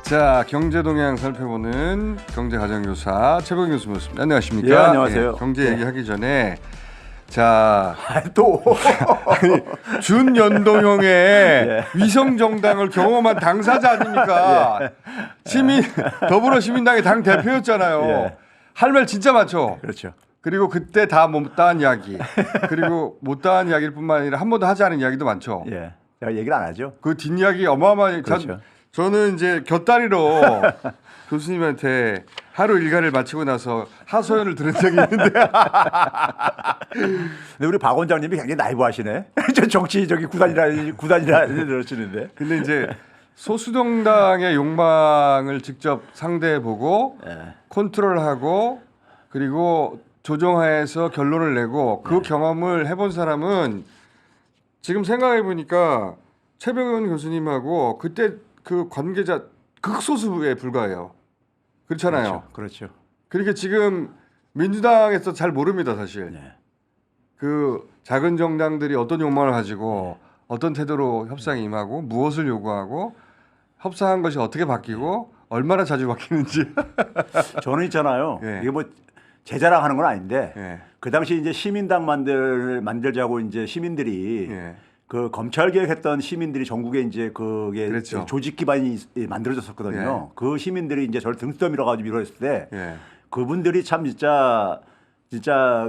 자, 경제 동향 살펴보는 경제가정교사 최백은 교수 모셨습니다. 안녕하십니까? 예, 안녕하세요. 경제 얘기하기 전에 자, 또 아니, 준연동형의 예. 위성정당을 경험한 당사자 아닙니까? 예. 더불어시민당의 당 대표였잖아요. 예. 할 말 진짜 많죠. 그렇죠. 그리고 그때 다 못다한 이야기, 그리고 못다한 이야기일 뿐만 아니라 한 번도 하지 않은 이야기도 많죠. 예, 제가 얘기를 안 하죠. 그 뒷이야기 어마어마하게. 그렇죠. 저는 이제 곁다리로 교수님한테 하루 일과를 마치고 나서 하소연을 들은 적이 있는데. 근데 우리 박 원장님이 굉장히 나이브하시네. 저 정치 저기 구단이라 그러시는데. 근데 이제 소수정당의 욕망을 직접 상대해보고 예. 컨트롤하고 그리고 조정하에서 결론을 내고 그 네. 경험을 해본 사람은 지금 생각해 보니까 최백은 교수님하고 그때 그 관계자 극소수에 불과해요. 그렇잖아요. 그렇죠. 그러니까 지금 민주당에서 잘 모릅니다, 사실. 네. 그 작은 정당들이 어떤 욕망을 가지고 어떤 태도로 협상에 임하고 무엇을 요구하고 협상한 것이 어떻게 바뀌고 얼마나 자주 바뀌는지. 저는 있잖아요. 예. 이게 뭐 제 자랑하는 건 아닌데 예. 그 당시 이제 시민당 만들자고 이제 시민들이 예. 그 검찰 개혁했던 시민들이 전국에 이제 그게 그렇죠. 조직 기반이 만들어졌었거든요. 그 시민들이 이제 저를 등떠 밀어가지고 밀어했을 때 예. 그분들이 참 진짜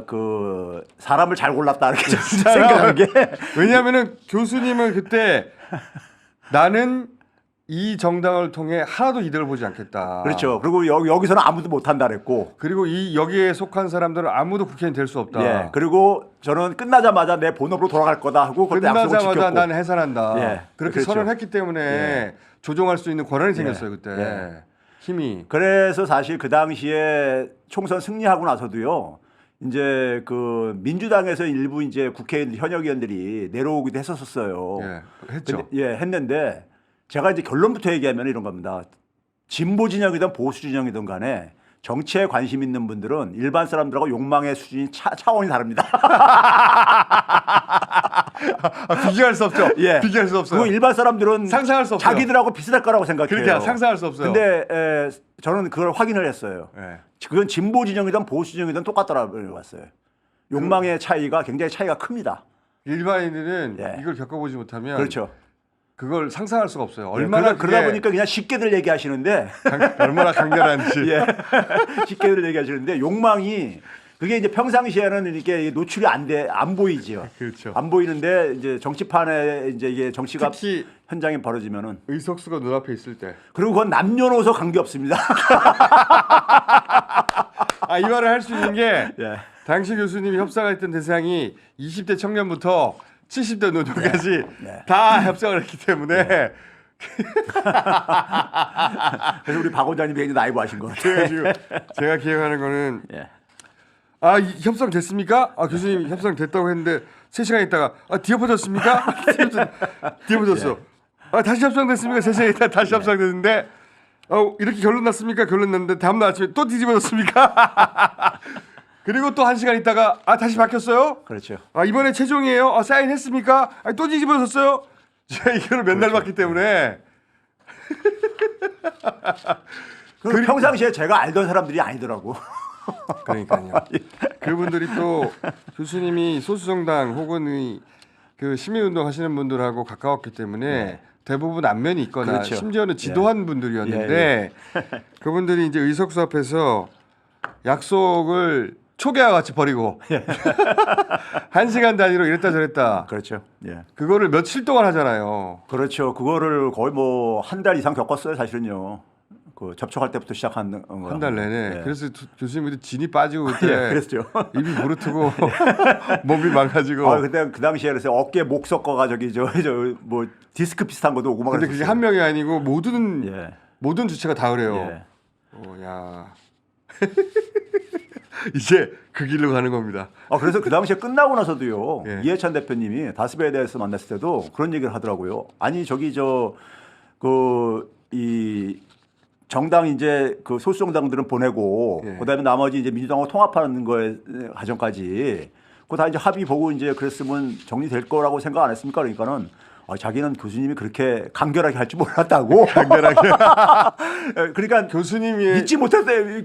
그 사람을 잘 골랐다 이렇게 생각한 게. 왜냐하면은 교수님은 그때 나는 이 정당을 통해 하나도 이득을 보지 않겠다. 그렇죠. 그리고 여기서는 아무도 못한다 그랬고. 그리고 이 여기에 속한 사람들은 아무도 국회의원 될 수 없다. 예. 그리고 저는 끝나자마자 내 본업으로 돌아갈 거다 하고 그때 약속을 끝나자마자 지켰고. 난 해산한다. 예. 그렇게 그렇죠. 선언했기 때문에 예. 조종할 수 있는 권한이 예. 생겼어요 그때. 예. 힘이. 그래서 사실 그 당시에 총선 승리하고 나서도요. 이제 그 민주당에서 일부 이제 국회의원 현역 의원들이 내려오기도 했었어요. 예. 했죠. 했는데 제가 이제 결론부터 얘기하면 이런 겁니다. 진보 진영이든 보수 진영이든 간에 정치에 관심 있는 분들은 일반 사람들하고 욕망의 수준이 차원이 다릅니다. 비교할 수 없죠. 예. 비교할 수 없어요. 그리고 일반 사람들은 상상할 수 없어요. 자기들하고 비슷할 거라고 생각해요. 그러니까 상상할 수 없어요. 근데 저는 그걸 확인을 했어요. 예. 그건 진보 진영이든 보수 진영이든 똑같더라고요. 봤어요. 욕망의 차이가 굉장히 차이가 큽니다. 일반인들은 예. 이걸 겪어보지 못하면 그렇죠. 그걸 상상할 수가 없어요. 얼마나 그러다 보니까 그냥 쉽게들 얘기하시는데 얼마나 강렬한지. 예. 쉽게들 얘기하시는데 욕망이 그게 이제 평상시에는 이렇게 노출이 안 보이죠. 그렇죠. 안 보이는데 이제 정치판에 이제 이게 정치가 특히 현장에 벌어지면은 의석수가 눈앞에 있을 때. 그리고 그건 남녀노소 관계 없습니다. 이 말을 할 수 있는 게 예. 당시 교수님이 협상했던 대상이 20대 청년부터 70대 노조까지 네. 다 협상을 했기 때문에 그래서 우리 박 원장님이 굉장히 나이브하신 것 같아요. 그래가지고 제가 기억하는 거는 예. 이 협상 됐습니까? 교수님 협상 됐다고 했는데 3시간 있다가 뒤엎어졌습니까? 뒤엎어졌어. 다시 협상됐습니까? 3시간 있다가 다시 협상됐는데 이렇게 결론 났습니까? 결론 났는데 다음날 아침에 또 뒤집어졌습니까? 그리고 또 1시간 있다가 다시 바뀌었어요? 그렇죠. 이번에 최종이에요? 사인했습니까? 또 뒤집어졌어요? 제가 이거를 맨날 봤기 때문에 그리고 평상시에 제가 알던 사람들이 아니더라고. 그러니까요. 그분들이 또 교수님이 소수정당 혹은 그 시민운동 하시는 분들하고 가까웠기 때문에 대부분 안면이 있거나 그렇죠. 심지어는 지도한 분들이었는데 그분들이 이제 의석수 앞에서 약속을 초계와 같이 버리고 1시간 단위로 이랬다 저랬다. 그렇죠. 예. 그거를 며칠 동안 하잖아요. 그렇죠. 그거를 거의 뭐 한 달 이상 겪었어요, 사실은요. 그 접촉할 때부터 시작한 거. 한 달 내내. 예. 그래서 교수님도 진이 빠지고 그때 예, 그랬죠. 입이 무르트고 몸이 망가지고. 그때 그 당시에 그래서 어깨 목 섞어가 저 뭐 디스크 비슷한 것도 오고 막 근데 그게 한 명이 아니고 모든 예. 주체가 다 그래요. 예. 야. 이제 그 길로 가는 겁니다. 그래서 그 당시에 끝나고 나서도요. 예. 이해찬 대표님이 다스베에 대해서 만났을 때도 그런 얘기를 하더라고요. 아니 저기 이 정당 이제 그 소수 정당들은 보내고 그다음에 나머지 이제 민주당하고 통합하는 거에 과정까지 그거 다 이제 합의 보고 이제 그랬으면 정리될 거라고 생각 안 했습니까? 그러니까는 자기는 교수님이 그렇게 간결하게 할 줄 몰랐다고. 간결하게. 그러니까 교수님이 믿지 못했어요.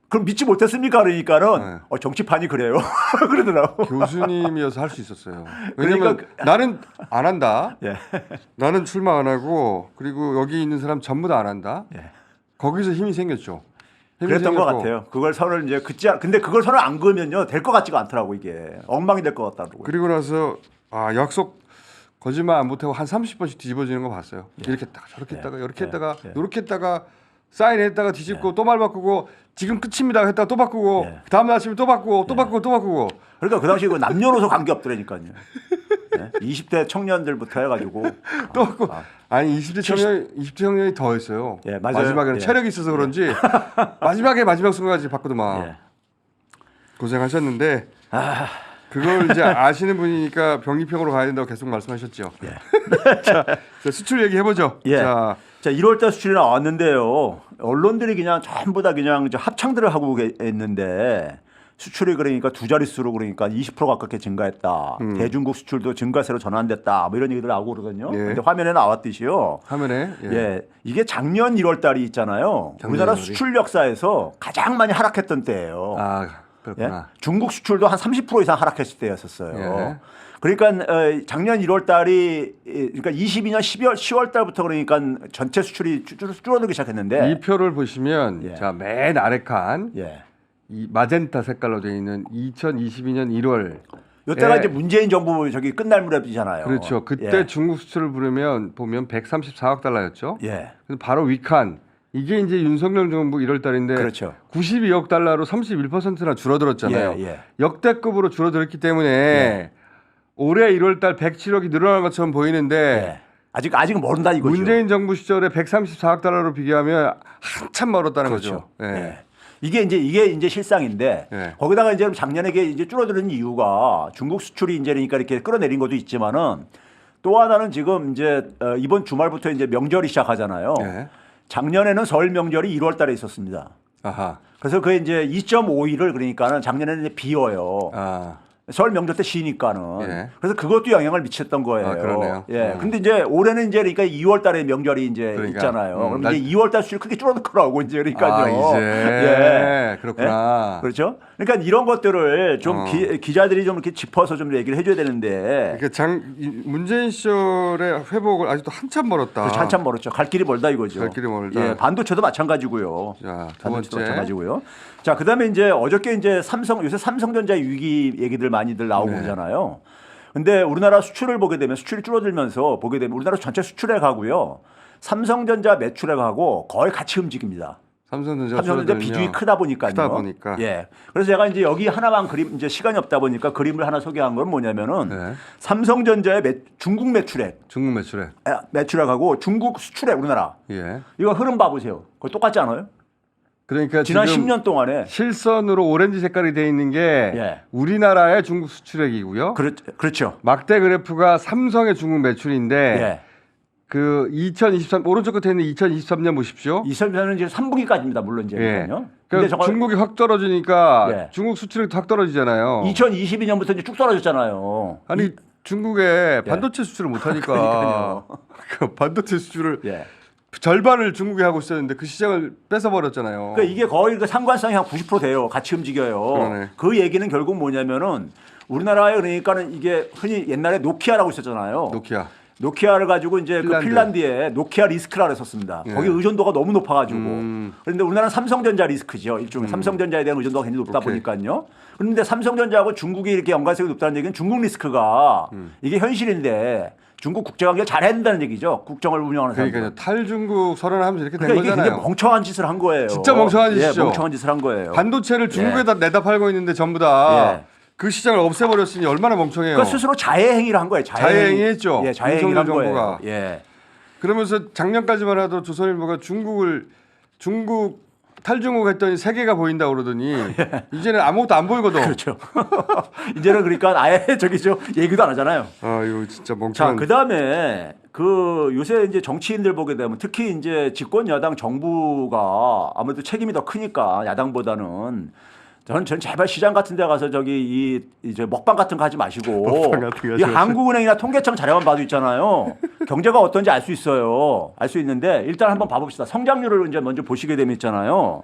그럼 믿지 못했습니까? 그러니까는 정치판이 그래요. 그러더라고. 교수님이어서 할 수 있었어요. 왜냐면 그러니까 나는 안 한다. 예. 나는 출마 안 하고 그리고 여기 있는 사람 전부 다 안 한다. 예. 거기서 힘이 생겼죠. 힘이 그랬던 것 생겼고. 같아요. 그걸 선을 이제 근데 그걸 선을 안 그으면요 될 것 같지가 않더라고 이게 엉망이 될 것 같다고. 그리고 나서 약속 거짓말 안 못하고 한 30번씩 뒤집어지는 거 봤어요. 이렇게 했다가 저렇게 했다가 이렇게 했다가 이렇게 했다가 사인했다가 뒤집고 또 말 바꾸고 지금 끝입니다 했다가 또 바꾸고 다음 날 아침에 또 바꾸고 또 바꾸고 또 바꾸고. 그러니까 그 당시 그 남녀노소 관계 없더라니까요. 네? 20대 청년들부터 해가지고 또 바꾸고. 아니 20대 청년이 더 했어요. 예, 맞아요. 마지막에는 체력이 있어서 그런지 마지막 순간까지 바꾸더만. 예. 고생하셨는데 그걸 이제 아시는 분이니까 병리평으로 가야 된다고 계속 말씀하셨죠. 자, 수출 얘기 해보죠. 예. 자, 1월달 수출이 나왔는데요. 언론들이 그냥 전부 다 그냥 합창들을 하고 있는데 수출이 그러니까 두 자릿수로 그러니까 20% 가깝게 증가했다. 대중국 수출도 증가세로 전환됐다. 뭐 이런 얘기들 나오고 그러거든요. 예. 근데 화면에 나왔듯이요. 화면에 예. 이게 작년 1월달이 있잖아요. 우리나라 1월이. 수출 역사에서 가장 많이 하락했던 때예요. 아 예? 그렇구나. 중국 수출도 한 30% 이상 하락했을 때였었어요. 예. 그러니까 작년 1월 달이 그러니까 22년 10월 달부터 그러니까 전체 수출이 줄어들기 시작했는데 이 표를 보시면 예. 자, 맨 아래 칸 예. 이 마젠타 색깔로 되어 있는 2022년 1월 이때가 예. 이제 문재인 정부 저기 끝날 무렵이잖아요. 그렇죠. 그때 예. 중국 수출을 보면 134억 달러였죠. 예. 그래서 바로 위칸 이게 이제 윤석열 정부 1월 달인데 그렇죠. 92억 달러로 31%나 줄어들었잖아요. 예, 예. 역대급으로 줄어들었기 때문에 올해 1월 달 107억이 늘어난 것처럼 보이는데 예. 아직은 모른다 이거죠. 문재인 정부 시절에 134억 달러로 비교하면 한참 멀었다는 그렇죠. 거죠. 예. 예. 이게 이제 실상인데 예. 거기다가 이제 작년에 이제 줄어드는 이유가 중국 수출이 이제 그러니까 이렇게 끌어내린 것도 있지만은 또 하나는 지금 이제 이번 주말부터 이제 명절이 시작하잖아요. 예. 작년에는 설 명절이 1월 달에 있었습니다. 아하. 그래서 그 이제 2.5일을 그러니까는 작년에는 이제 비어요. 아. 설 명절 때 쉬니까는. 예. 그래서 그것도 영향을 미쳤던 거예요. 아, 그러네요. 예. 근데 이제 올해는 이제 그러니까 2월 달에 명절이 이제 그러니까. 있잖아요. 그럼 날- 이제 2월 달 수출 크게 줄어들 거라고 이제 그러니까요. 아, 이제 예. 그렇구나. 예? 그렇죠? 그러니까 이런 것들을 좀 기자들이 좀 이렇게 짚어서 좀 얘기를 해줘야 되는데 그러니까 문재인 시절의 회복을 아직도 한참 멀었다. 그렇죠. 한참 멀었죠. 갈 길이 멀다 이거죠. 갈 길이 멀다. 예, 반도체도 마찬가지고요. 자, 두 반도체도 번째. 마찬가지고요. 자, 그다음에 이제 어저께 이제 요새 삼성전자 위기 얘기들 많이들 나오고 네. 그러잖아요. 근데 우리나라 수출을 보게 되면 수출이 줄어들면서 보게 되면 우리나라 전체 수출액하고요. 삼성전자 매출액하고 거의 같이 움직입니다. 삼성전자 비중이 크다 보니까요. 크다 보니까. 예. 그래서 제가 이제 여기 하나만 이제 시간이 없다 보니까 그림을 하나 소개한 건 뭐냐면은 네. 삼성전자의 중국 매출액, 중국 매출액. 매출액하고 중국 수출액 우리나라. 예. 이거 흐름 봐보세요. 그거 똑같지 않아요? 그러니까 지난 지금 10년 동안에 실선으로 오렌지 색깔이 돼 있는 게 예. 우리나라의 중국 수출액이고요. 그렇죠. 막대 그래프가 삼성의 중국 매출인데 예. 그 2023 오른쪽 끝에 있는 2023년 보십시오. 2000년은 이제 3분기까지입니다. 물론 이제. 예. 근데 그러니까 저거 중국이 확 떨어지니까 예. 중국 수출액도 확 떨어지잖아요. 2022년부터 이제 쭉 떨어졌잖아요. 아니 중국에 반도체 수출을 못 하니까 그러니까요. 그 반도체 수출을 예. 절반을 중국이 하고 있었는데 그 시장을 뺏어 버렸잖아요. 그러니까 이게 거의 그 상관성이 한 90% 돼요. 같이 움직여요. 그러네. 그 얘기는 결국 뭐냐면은 우리나라에 그러니까는 이게 흔히 옛날에 노키아라고 있었잖아요. 노키아를 가지고 이제 그 핀란드에 노키아 리스크라 그랬었습니다. 예. 거기 의존도가 너무 높아가지고. 음. 그런데 우리나라는 삼성전자 리스크죠. 일종의 삼성전자에 대한 의존도가 굉장히 높다 오케이. 보니까요. 그런데 삼성전자하고 중국이 이렇게 연관성이 높다는 얘기는 중국 리스크가 이게 현실인데 중국 국제관계를 잘해야 된다는 얘기죠. 국정을 운영하는 사람들. 그러니까 탈중국 선언하면서 이렇게 된 그러니까 이게 거잖아요. 굉장히 멍청한 짓을 한 거예요. 진짜 멍청한 짓이죠. 예, 멍청한 짓을 한 거예요. 반도체를 중국에다 내다 팔고 있는데 전부 다 그 예. 시장을 없애버렸으니 얼마나 멍청해요. 그러니까 스스로 자해 행위를 한 거예요. 자해행위했죠. 예, 자해행위를 한 윤석열 거예요. 정부가. 예. 그러면서 작년까지만 해도 조선일보가 중국 탈중국 했더니 세계가 보인다 그러더니 이제는 아무것도 안 보이거든. 그렇죠. 이제는 그러니까 아예 저기죠 얘기도 안 하잖아요. 아 이거 진짜 자, 멍청한. 그다음에 그 요새 이제 정치인들 보게 되면 특히 이제 집권 여당 정부가 아무래도 책임이 더 크니까 야당보다는 저는 제발 시장 같은 데 가서 저기 이제 먹방 같은 거 하지 마시고 먹방 같은 거 이 하지 한국은행이나 통계청 자료만 봐도 있잖아요. 경제가 어떤지 알 수 있어요. 알 수 있는데 일단 한번 봐봅시다. 성장률을 이제 먼저 보시게 되면 있잖아요.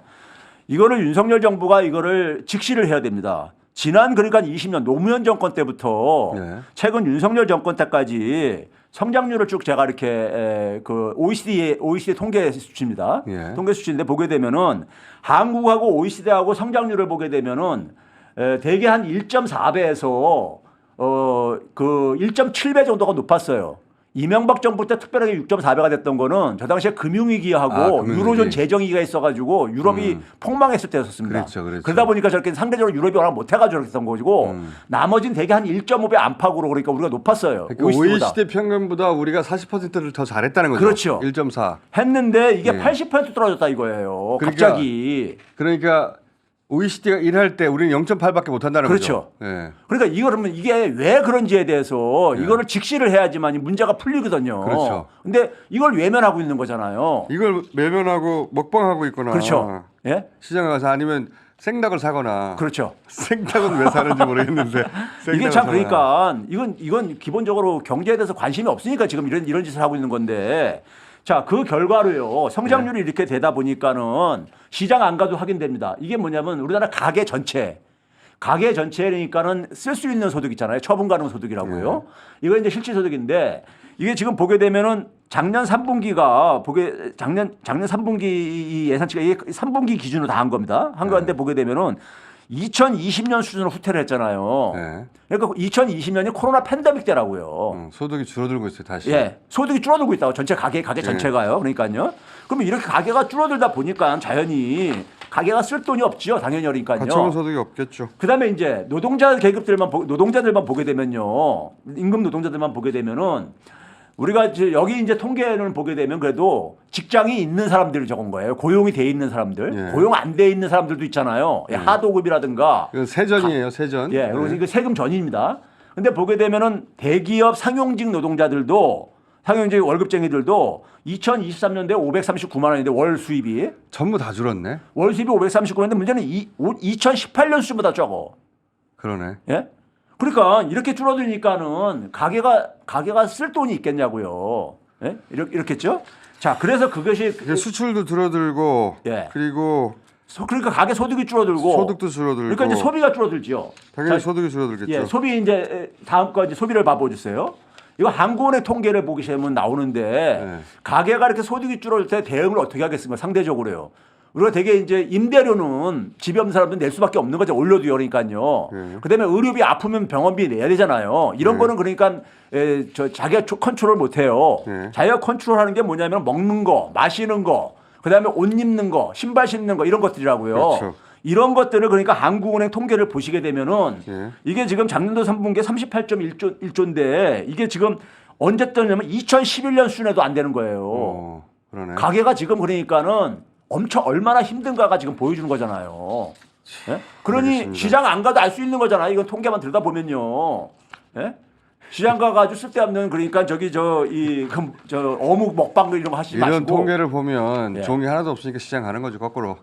이거를 윤석열 정부가 이거를 직시를 해야 됩니다. 지난 그러니까 20년 노무현 정권 때부터 네. 최근 윤석열 정권 때까지 성장률을 쭉 제가 이렇게 그 OECD 통계 수치입니다. 예. 통계 수치인데 보게 되면은 한국하고 OECD하고 성장률을 보게 되면은 대개 한 1.4배에서 그 1.7배 정도가 높았어요. 이명박 정부 때 특별하게 6.4배가 됐던 거는 저 당시에 금융위기하고 금융위기. 유로존 재정위기가 있어가지고 유럽이 폭망했을 때였습니다. 그렇죠. 그러다 보니까 저렇게 상대적으로 유럽이 워낙 못해가지고 저렇게 된 거고 나머지는 대개 한 1.5배 안팎으로 그러니까 우리가 높았어요. 그러니까 OECD보다. OECD 평균보다 우리가 40%를 더 잘했다는 거죠. 그렇죠. 1.4. 했는데 이게 네. 80% 떨어졌다 이거예요. 그러니까 갑자기. 그러니까 OECD가 일할 때 우리는 0.8밖에 못 한다는 그렇죠. 거죠. 예. 그러니까 그러면 이게 왜 그런지에 대해서 이거를 직시를 해야지만 문제가 풀리거든요. 그렇죠. 근데 이걸 외면하고 있는 거잖아요. 이걸 외면하고 먹방하고 있거나 그렇죠. 예? 시장에 가서 아니면 생닭을 사거나 그렇죠. 생닭은 왜 사는지 모르겠는데 이게 생닭을 참 사거나. 그러니까 이건 기본적으로 경제에 대해서 관심이 없으니까 지금 이런 짓을 하고 있는 건데 자, 그 결과로요. 성장률이 이렇게 되다 보니까는 시장 안 가도 확인됩니다. 이게 뭐냐면 우리나라 가계 전체니까는 쓸 수 있는 소득 있잖아요. 처분 가능 소득이라고요. 이거 이제 실질 소득인데 이게 지금 보게 되면은 작년 3분기가 작년 3분기 예산치가 이게 3분기 기준으로 다 한 겁니다. 한 건데 보게 되면은 2020년 수준으로 후퇴를 했잖아요. 네. 그러니까 2020년이 코로나 팬데믹 때라고요. 소득이 줄어들고 있어요 다시. 예, 소득이 줄어들고 있다고 전체 가계 전체가요. 그러니까요. 그러면 이렇게 가계가 줄어들다 보니까 자연히 가계가 쓸 돈이 없죠. 당연히 그러니까요. 가처분 소득이 없겠죠. 그다음에 이제 노동자들만 보게 되면요, 임금 노동자들만 보게 되면은 우리가 이제 여기 이제 통계를 보게 되면 그래도 직장이 있는 사람들을 적은 거예요. 고용이 돼 있는 사람들, 예. 고용 안 돼 있는 사람들도 있잖아요. 하도급이라든가. 이건 세전이에요, 세전. 예, 그리고 네. 이거 세금 전입니다. 근데 보게 되면은 대기업 상용직 노동자들도 상용직 월급쟁이들도 2023년도에 539만 원인데 월 수입이 전부 다 줄었네. 월 수입이 539만원인데 문제는 2018년 수준보다 적어. 그러네. 예? 그러니까 이렇게 줄어드니까는 가게가 쓸 돈이 있겠냐고요. 예? 이렇겠죠? 자, 그래서 그것이 이게 수출도 줄어들고, 예. 그리고 그러니까 가게 소득이 줄어들고 소득도 줄어들고. 그러니까 이제 소비가 줄어들죠. 당연히 자, 소득이 줄어들겠죠. 예, 소비 이제 다음 거 이제 소비를 봐보주세요. 이거 한국은행 통계를 보시면 나오는데 네. 가게가 이렇게 소득이 줄어들 때 대응을 어떻게 하겠습니까? 상대적으로요. 우리가 되게 이제 임대료는 집이 없는 사람들은 낼 수밖에 없는 거죠. 올려도요. 그러니까요. 그다음에 의료비 아프면 병원비 내야 되잖아요. 이런 거는 그러니까 자기가 컨트롤 못 해요. 자기가 컨트롤하는 게 뭐냐면 먹는 거, 마시는 거, 그다음에 옷 입는 거, 신발 신는 거 이런 것들이라고요. 그렇죠. 이런 것들을 그러니까 한국은행 통계를 보시게 되면은 예. 이게 지금 작년도 3분기에 38.1조인데 이게 지금 언제 떠냐면 2011년 수준에도 안 되는 거예요. 그러네. 가게가 지금 그러니까는 엄청 얼마나 힘든가가 지금 보여주는 거잖아요. 예? 그러니 알겠습니다. 시장 안 가도 알 수 있는 거잖아요. 이건 통계만 들여다 보면요. 예? 시장 가가지고 쓸데없는 그러니까 어묵 먹방 이런 거 하시지 이런 마시고. 통계를 보면 예. 종이 하나도 없으니까 시장 가는 거죠 거꾸로.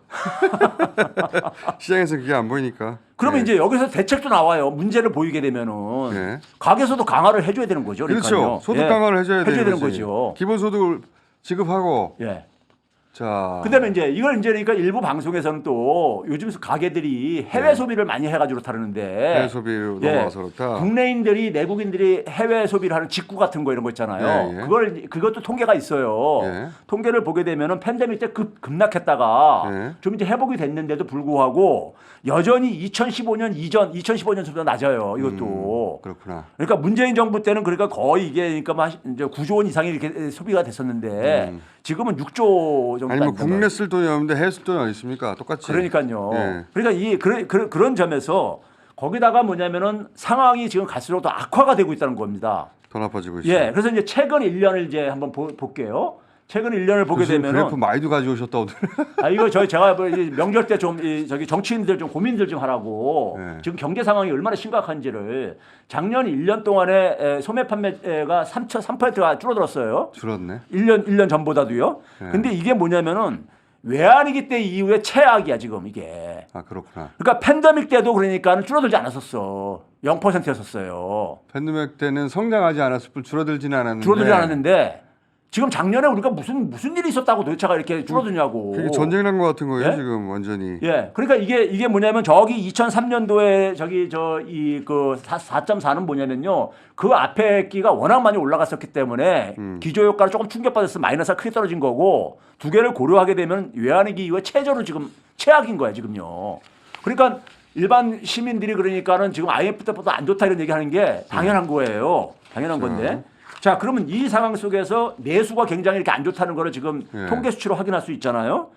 시장에서 그게 안 보이니까. 그러면 예. 이제 여기서 대책도 나와요. 문제를 보이게 되면은 예. 가게에서도 강화를 해줘야 되는 거죠. 그러니까요. 그렇죠. 소득 예. 강화를 해줘야 되는 거지. 거죠. 기본소득을 지급하고. 예. 자. 그다음에 이제 이걸 이제 그러니까 일부 방송에서는 또 요즘 가게들이 해외 소비를 많이 해가지고 다루는데 해외 소비로 넘어와서 그렇다. 국내인들이 내국인들이 해외 소비를 하는 직구 같은 거 이런 거 있잖아요. 예, 예. 그것도 통계가 있어요. 예. 통계를 보게 되면은 팬데믹 때 급락했다가 예. 좀 이제 회복이 됐는데도 불구하고 여전히 2015년 수보다 낮아요. 이것도. 그렇구나. 그러니까 문재인 정부 때는 그러니까 거의 이게 그러니까 막 이제 9조 원 이상이 이렇게 소비가 됐었는데 지금은 6조 정도. 아니 뭐 안 된다고. 국내 쓸 돈이 없는데 해외 쓸 돈이 어디 있습니까? 똑같이. 그러니까요. 예. 그러니까 그런 점에서 거기다가 뭐냐면은 상황이 지금 갈수록 더 악화가 되고 있다는 겁니다. 더 나빠지고 있어요. 예. 그래서 이제 최근 1년을 이제 한번 볼게요. 최근 1년을 보게 교수님 되면은 그래프 많이도 가져오셨다 오늘. 이거 제가 뭐 명절 때 좀 저기 정치인들 좀 고민들 좀 하라고 네. 지금 경제 상황이 얼마나 심각한지를 작년 1년 동안에 소매 판매가 3%가 줄어들었어요. 줄었네. 1년 전보다도요. 네. 근데 이게 뭐냐면은 외환위기 때 이후에 최악이야 지금 이게. 아 그렇구나. 그러니까 팬데믹 때도 그러니까 줄어들지 않았었어. 0%였었어요. 팬데믹 때는 성장하지 않았을 뿐 줄어들지는 않았는데. 줄어들지 않았는데 지금 작년에 우리가 무슨 일이 있었다고 도대체가 이렇게 줄어드냐고. 그게 전쟁 난 것 같은 거예요 예? 지금 완전히. 예. 그러니까 이게 뭐냐면 저기 2003년도에 저기 그 4.4는 뭐냐면요. 그 앞에 끼가 워낙 많이 올라갔었기 때문에 기저 효과를 조금 충격받았으면 마이너스가 크게 떨어진 거고 두 개를 고려하게 되면 외환위기 이후에 최저로 지금 최악인 거야 지금요. 그러니까 일반 시민들이 그러니까는 지금 IMF 때보다 안 좋다 이런 얘기하는 게 당연한 거예요. 당연한 건데. 자, 그러면 이 상황 속에서 내수가 굉장히 이렇게 안 좋다는 거를 지금 예. 통계 수치로 확인할 수 있잖아요.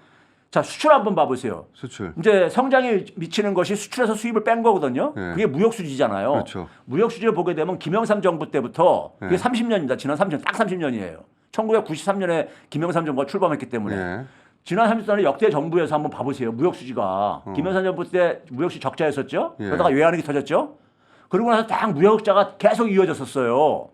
자, 수출 한번 봐보세요. 수출. 이제 성장에 미치는 것이 수출에서 수입을 뺀 거거든요. 예. 그게 무역 수지잖아요. 그렇죠. 무역 수지를 보게 되면 김영삼 정부 때부터 그게 예. 30년입니다. 지난 30년 딱 30년이에요. 1993년에 김영삼 정부가 출범했기 때문에. 예. 지난 30년에 역대 정부에서 한번 봐보세요. 무역 수지가 김영삼 정부 때 무역 수지 적자였었죠. 예. 그러다가 외환위기 터졌죠. 그러고 나서 딱 무역 흑자가 계속 이어졌었어요.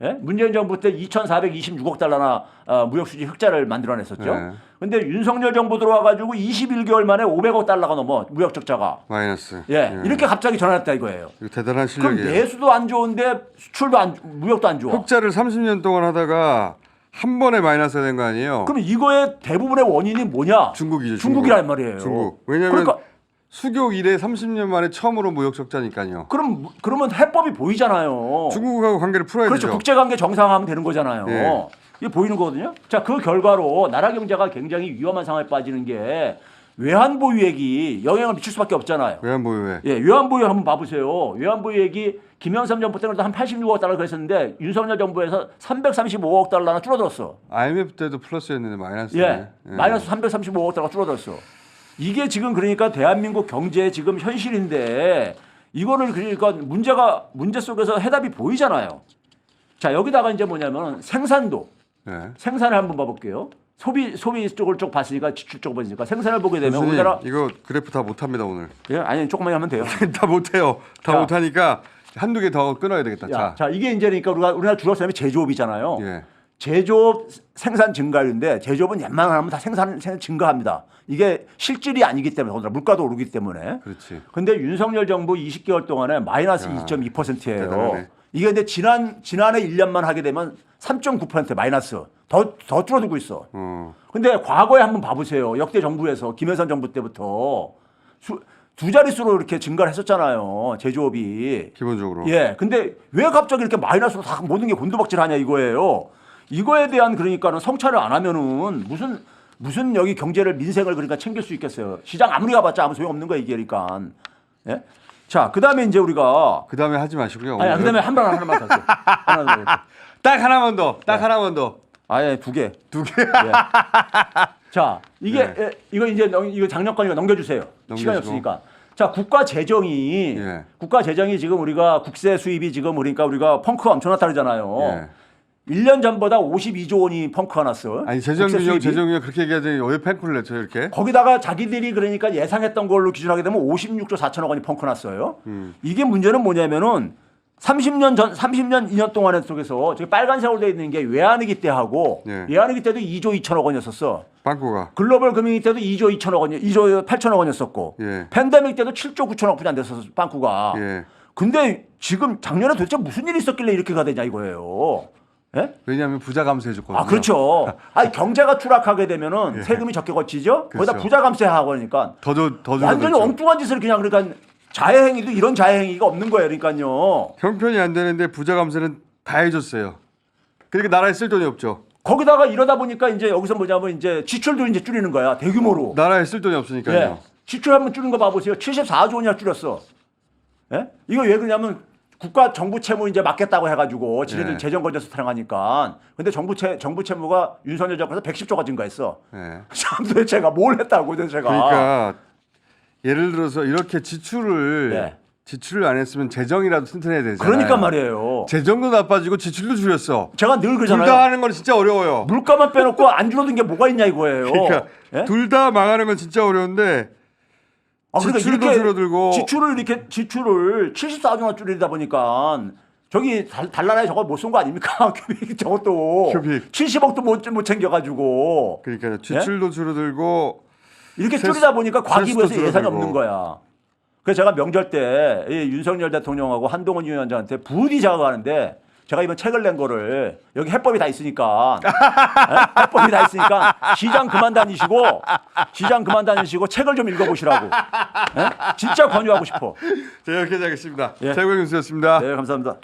예? 문재인 정부 때 2,426억 달러나 무역 수지 흑자를 만들어냈었죠. 예. 근데 윤석열 정부 들어와가지고 21개월 만에 500억 달러가 넘어 무역 적자가. 마이너스. 예, 이렇게 갑자기 전환했다 이거예요. 이거 대단한 그럼 실력이에요. 내수도 안 좋은데 수출도 무역도 안 좋아. 흑자를 30년 동안 하다가 한 번에 마이너스가 된 거 아니에요? 그럼 이거의 대부분의 원인이 뭐냐? 중국이죠. 중국이란 말이에요. 중국. 왜냐하면 그러니까 수교 이래 30년 만에 처음으로 무역 적자니까요. 그러면 해법이 보이잖아요. 중국하고 관계를 풀어야 그렇죠. 되죠. 국제관계 정상화하면 되는 거잖아요. 예. 이게 보이는 거거든요. 자, 그 결과로 나라 경제가 굉장히 위험한 상황에 빠지는 게 외환보유액이 영향을 미칠 수밖에 없잖아요. 외환보유액. 예, 외환보유 한번 봐보세요. 외환보유액이 김영삼 정부 때는 한 86억 달러 그랬었는데 윤석열 정부에서 335억 달러나 줄어들었어. IMF 때도 플러스였는데 마이너스네. 예, 마이너스 335억 달러가 줄어들었어. 이게 지금 그러니까 대한민국 경제의 지금 현실인데 이거를 그러니까 문제 속에서 해답이 보이잖아요. 자, 여기다가 이제 뭐냐면 생산도. 예. 생산을 한번 봐볼게요. 소비 쪽을 쭉 봤으니까 지출 쪽을 보니까 생산을 보게 되면 교수님, 우리나라 이거 그래프 다 못합니다 오늘. 예, 아니 조금만 하면 돼요. 다 못해요. 다 자. 못하니까 한두 개 더 끊어야 되겠다. 자, 이게 이제 그러니까 우리나라 주로 사람이 제조업이잖아요. 예. 제조업 생산 증가율인데 제조업은 웬만하면 다 생산 증가합니다. 이게 실질이 아니기 때문에 더군다나 물가도 오르기 때문에. 그렇지. 근데 윤석열 정부 20개월 동안에 마이너스 야, 2.2%예요. 대단하네. 이게 근데 지난해 1년만 하게 되면 3.9% 마이너스 더 줄어들고 있어. 근데 과거에 한번 봐보세요. 역대 정부에서 김영삼 정부 때부터 두 자릿수로 이렇게 증가를 했었잖아요. 제조업이. 기본적으로. 예. 근데 왜 갑자기 이렇게 마이너스로 다 모든 게 곤두박질하냐 이거예요. 이거에 대한 그러니까는 성찰을 안 하면은 무슨 여기 경제를 민생을 그러니까 챙길 수 있겠어요. 시장 아무리 가봤자 아무 소용 없는 거야 이게 그러니까. 예. 자, 그다음에 이제 우리가 그다음에 하지 마시고요. 아니, 그다음에 하나만 더. 하나 더. 딱 하나만 더. 딱 하나만 더. 아예 두 개. 두 개. 예. 자, 이게 네. 이거 이제 이거 작년 거니까 넘겨주세요. 시간이 없으니까. 자, 국가 재정이 지금 우리가 국세 수입이 지금 그러니까 우리가 펑크가 엄청나다 그러잖아요. 예. 1년 전보다 52조 원이 펑크가 났어. 아니 국세 수입이. 재정규형 그렇게 얘기하더니 왜 팬클을 냈죠 이렇게? 거기다가 자기들이 그러니까 예상했던 걸로 기준하게 되면 56조 4천억 원이 펑크 났어요. 이게 문제는 뭐냐면은 30년 2년 동안 속에서 저기 빨간색으로 되어 있는 게 외환위기 때 하고 예. 외환위기 때도 2조 2천억 원이었었어. 빵꾸가. 글로벌 금융위기 때도 2조 2천억 원, 2조 8천억 원이었었고 예. 팬데믹 때도 7조 9천억 분이 안 됐었어 빵꾸가. 예. 근데 지금 작년에 도대체 무슨 일이 있었길래 이렇게가 되냐 이거예요. 예? 왜냐하면 부자 감세해줬거든요. 아, 그렇죠. 아니, 경제가 추락하게 되면은 세금이 적게 거치죠. 거기다 그렇죠. 부자 감세하고 그러니까 더 완전히 줄어들죠. 엉뚱한 짓을 그냥 그러니까 자해행위도 이런 자해행위가 없는 거예요. 그러니까요. 형편이 안 되는데 부자 감세는 다 해줬어요. 그러니까 나라에 쓸 돈이 없죠. 거기다가 이러다 보니까 이제 여기서 뭐냐면 이제 지출도 이제 줄이는 거야. 대규모로. 나라에 쓸 돈이 없으니까요. 예. 지출 한번 줄인 거 봐보세요. 74조 원이나 줄였어. 예? 이거 왜 그러냐면 국가 정부 채무 이제 맡겠다고 해가지고 지네들 예. 재정 건져서 타령하니까. 근데 정부 채무가 윤석열 정부에서 110조가 증가했어. 예. 참 도대체가 뭘 했다고 도대체가. 그러니까 예를 들어서 이렇게 지출을 네. 안 했으면 재정이라도 튼튼해야 되잖아요. 그러니까 말이에요. 재정도 나빠지고 지출도 줄였어. 제가 늘 둘 그러잖아요. 다 하는 건 진짜 어려워요. 물가만 빼놓고 안 줄어든 게 뭐가 있냐 이거예요. 그러니까 예? 둘 다 망하는 건 진짜 어려운데 그러니까 지출도 이렇게 줄어들고 지출을 74조나 줄이다 보니까 저기 달나라에 저거 못 쏜 거 아닙니까? 큐빅 저것도 큐빅. 70억도 못 챙겨가지고. 그러니까 지출도 줄어들고 이렇게 줄이다 보니까 과기부에서 세수도 예산이 줄어들고. 없는 거야. 그래서 제가 명절 때 이 윤석열 대통령하고 한동훈 위원장한테 부디 자극하는데 제가 이번 책을 낸 거를 여기 해법이 다 있으니까 예? 해법이 다 있으니까 시장 그만 다니시고 책을 좀 읽어보시라고. 예? 진짜 권유하고 싶어. 자, 여기까지 하겠습니다. 예. 최고영 교수였습니다. 네, 감사합니다.